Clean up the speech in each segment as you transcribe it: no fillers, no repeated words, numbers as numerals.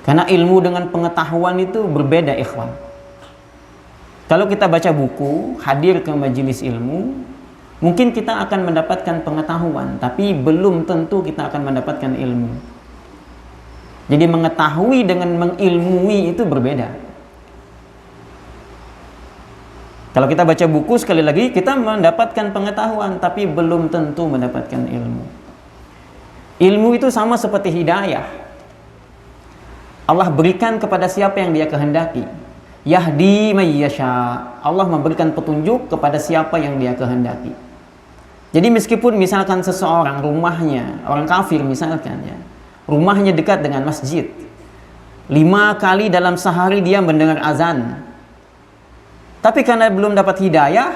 Karena ilmu dengan pengetahuan itu berbeda, ikhwan. Kalau kita baca buku, hadir ke majelis ilmu, mungkin kita akan mendapatkan pengetahuan, tapi belum tentu kita akan mendapatkan ilmu. Jadi mengetahui dengan mengilmui itu berbeda. Kalau kita baca buku, sekali lagi kita mendapatkan pengetahuan, tapi belum tentu mendapatkan ilmu. Ilmu itu sama seperti hidayah. Allah berikan kepada siapa yang Dia kehendaki. Yahdi may yasha. Allah memberikan petunjuk kepada siapa yang Dia kehendaki. Jadi meskipun misalkan seseorang rumahnya, orang kafir misalkan ya, rumahnya dekat dengan masjid, 5 kali dalam sehari dia mendengar azan, tapi karena belum dapat hidayah,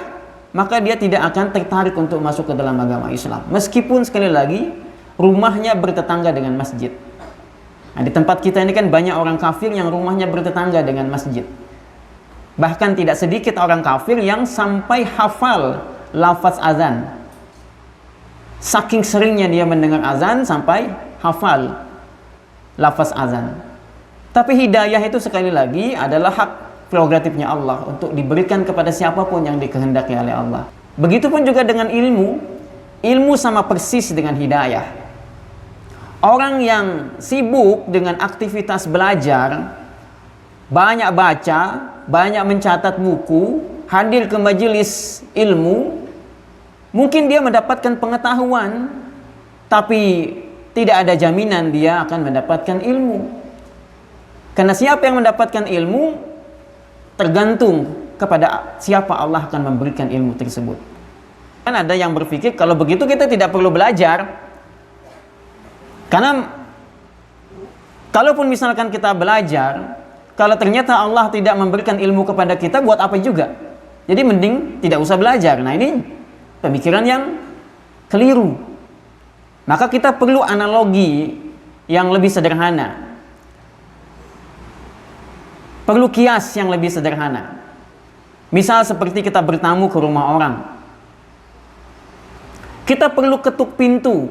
maka dia tidak akan tertarik untuk masuk ke dalam agama Islam. Meskipun sekali lagi rumahnya bertetangga dengan masjid. Nah, di tempat kita ini kan banyak orang kafir yang rumahnya bertetangga dengan masjid. Bahkan tidak sedikit orang kafir yang sampai hafal lafaz azan. Saking seringnya dia mendengar azan sampai hafal lafaz azan. Tapi hidayah itu sekali lagi adalah hak prerogatifnya Allah untuk diberikan kepada siapapun yang dikehendaki oleh Allah. Begitupun juga dengan ilmu. Ilmu sama persis dengan hidayah. Orang yang sibuk dengan aktivitas belajar, banyak baca, banyak mencatat buku, hadir ke majelis ilmu, mungkin dia mendapatkan pengetahuan, tapi tidak ada jaminan dia akan mendapatkan ilmu. Karena siapa yang mendapatkan ilmu tergantung kepada siapa Allah akan memberikan ilmu tersebut. Kan ada yang berpikir kalau begitu kita tidak perlu belajar. Karena kalaupun misalkan kita belajar, kalau ternyata Allah tidak memberikan ilmu kepada kita, buat apa juga? Jadi mending tidak usah belajar. Nah, ini pemikiran yang keliru. Maka kita perlu analogi yang lebih sederhana. Perlu kias yang lebih sederhana. Misal seperti kita bertamu ke rumah orang. Kita perlu ketuk pintu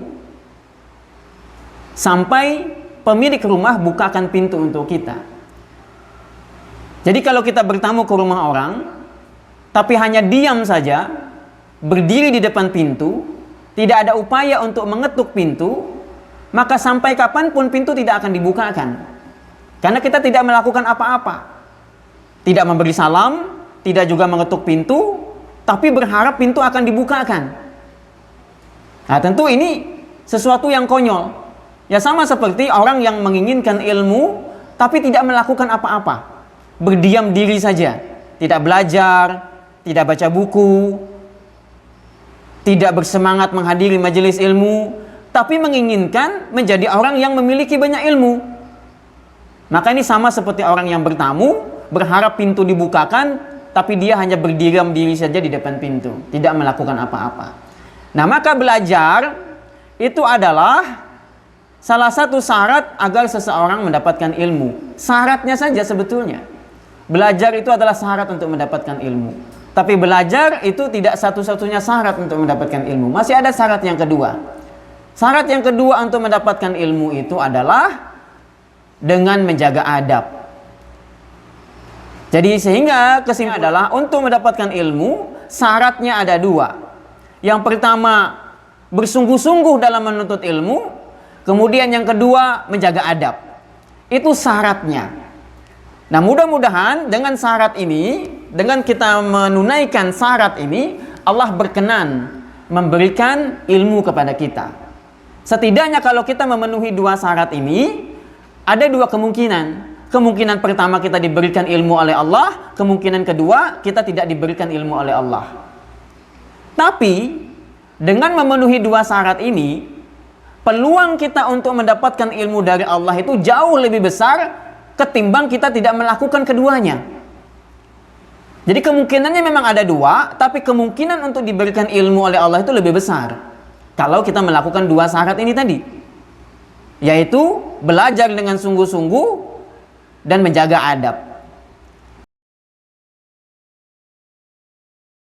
sampai pemilik rumah bukakan pintu untuk kita. Jadi kalau kita bertamu ke rumah orang, tapi hanya diam saja, berdiri di depan pintu, tidak ada upaya untuk mengetuk pintu, maka sampai kapanpun pintu tidak akan dibukakan. Karena kita tidak melakukan apa-apa. Tidak memberi salam, tidak juga mengetuk pintu, tapi berharap pintu akan dibukakan. Nah, tentu ini sesuatu yang konyol. Ya sama seperti orang yang menginginkan ilmu, tapi tidak melakukan apa-apa. Berdiam diri saja. Tidak belajar, tidak baca buku, tidak bersemangat menghadiri majelis ilmu, tapi menginginkan menjadi orang yang memiliki banyak ilmu. Maka ini sama seperti orang yang bertamu, berharap pintu dibukakan, tapi dia hanya berdiam diri saja di depan pintu, tidak melakukan apa-apa. Nah, maka belajar itu adalah salah satu syarat agar seseorang mendapatkan ilmu. Syaratnya saja sebetulnya. Belajar itu adalah syarat untuk mendapatkan ilmu. Tapi belajar itu tidak satu-satunya syarat untuk mendapatkan ilmu. Masih ada syarat yang kedua. Syarat yang kedua untuk mendapatkan ilmu itu adalah dengan menjaga adab. Jadi sehingga kesimpulannya adalah untuk mendapatkan ilmu, syaratnya ada 2. Yang pertama, bersungguh-sungguh dalam menuntut ilmu. Kemudian yang kedua, menjaga adab. Itu syaratnya. Nah, mudah-mudahan dengan syarat ini, dengan kita menunaikan syarat ini, Allah berkenan memberikan ilmu kepada kita. Setidaknya kalau kita memenuhi 2 syarat ini, ada 2 kemungkinan. Kemungkinan pertama kita diberikan ilmu oleh Allah, kemungkinan kedua kita tidak diberikan ilmu oleh Allah. Tapi dengan memenuhi 2 syarat ini, peluang kita untuk mendapatkan ilmu dari Allah itu jauh lebih besar ketimbang kita tidak melakukan keduanya. Jadi kemungkinannya memang ada 2, tapi kemungkinan untuk diberikan ilmu oleh Allah itu lebih besar kalau kita melakukan 2 syarat ini tadi, yaitu belajar dengan sungguh-sungguh dan menjaga adab.